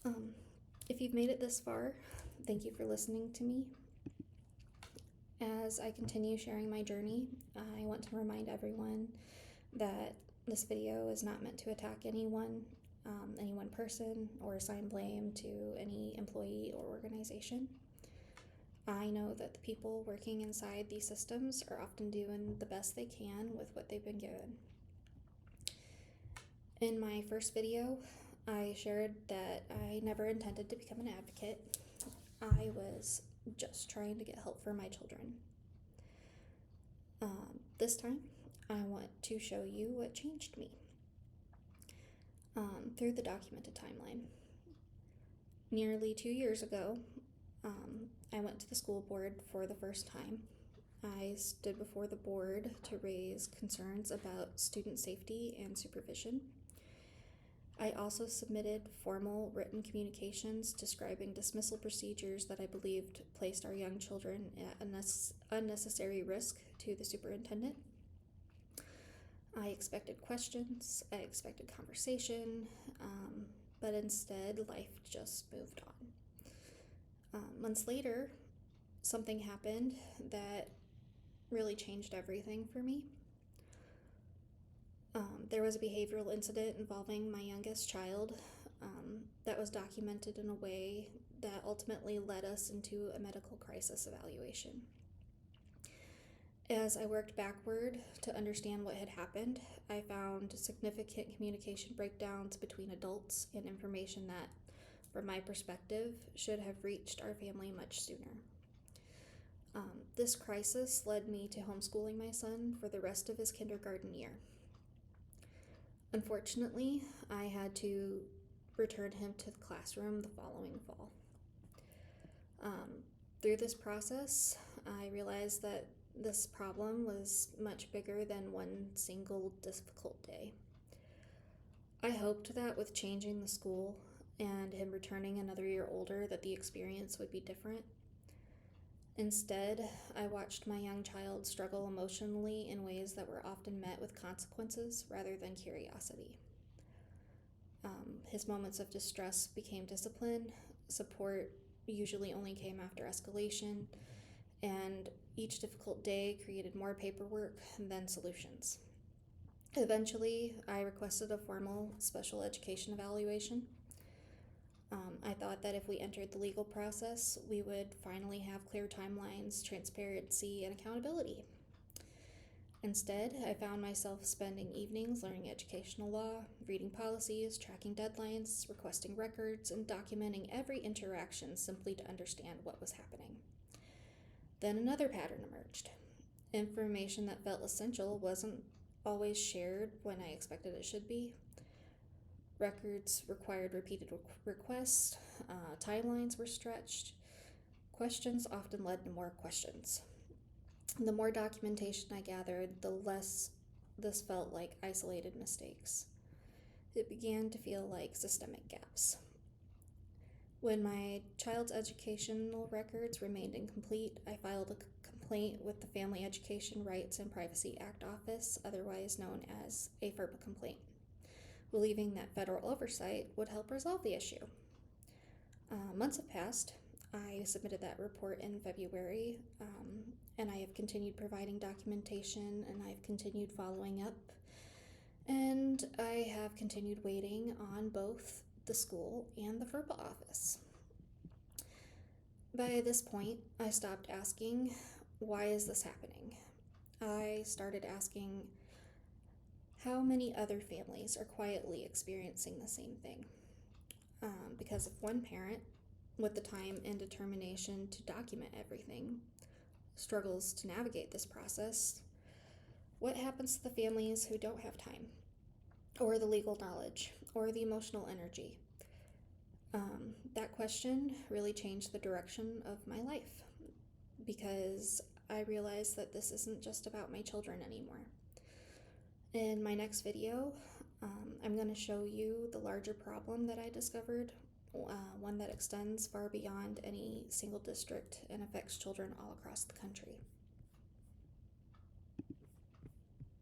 Um, if you've made it this far, thank you for listening to me. As I continue sharing my journey, I want to remind everyone that this video is not meant to attack anyone, any one person, or assign blame to any employee or organization. I know that the people working inside these systems are often doing the best they can with what they've been given. In my first video, I shared that I never intended to become an advocate. I was just trying to get help for my children. This time, I want to show you what changed me through the documented timeline. Nearly 2 years ago, I went to the school board for the first time. I stood before the board to raise concerns about student safety and supervision. I also submitted formal written communications describing dismissal procedures that I believed placed our young children at unnecessary risk to the superintendent. I expected questions, I expected conversation, but instead life just moved on. Months later, something happened that really changed everything for me. There was a behavioral incident involving my youngest child that was documented in a way that ultimately led us into a medical crisis evaluation. As I worked backward to understand what had happened, I found significant communication breakdowns between adults and information that, from my perspective, should have reached our family much sooner. This crisis led me to homeschooling my son for the rest of his kindergarten year. Unfortunately, I had to return him to the classroom the following fall. Through this process, I realized that this problem was much bigger than one single difficult day. I hoped that with changing the school and him returning another year older that the experience would be different. Instead, I watched my young child struggle emotionally in ways that were often met with consequences rather than curiosity. His moments of distress became discipline, support usually only came after escalation, and each difficult day created more paperwork than solutions. Eventually, I requested a formal special education evaluation. I thought that if we entered the legal process, we would finally have clear timelines, transparency, and accountability. Instead, I found myself spending evenings learning educational law, reading policies, tracking deadlines, requesting records, and documenting every interaction simply to understand what was happening. Then another pattern emerged. Information that felt essential wasn't always shared when I expected it should be. Records required repeated requests, timelines were stretched, questions often led to more questions. The more documentation I gathered, the less this felt like isolated mistakes. It began to feel like systemic gaps. When my child's educational records remained incomplete, I filed a complaint with the Family Education Rights and Privacy Act Office, otherwise known as a FERPA complaint, believing that federal oversight would help resolve the issue. Months have passed. I submitted that report in February, and I have continued providing documentation, and I've continued following up, and I have continued waiting on both the school and the FERPA office. By this point, I stopped asking, why is this happening? I started asking, how many other families are quietly experiencing the same thing? Because if one parent, with the time and determination to document everything, struggles to navigate this process, what happens to the families who don't have time, or the legal knowledge, or the emotional energy? That question really changed the direction of my life, because I realized that this isn't just about my children anymore. In my next video, I'm going to show you the larger problem that I discovered, one that extends far beyond any single district and affects children all across the country.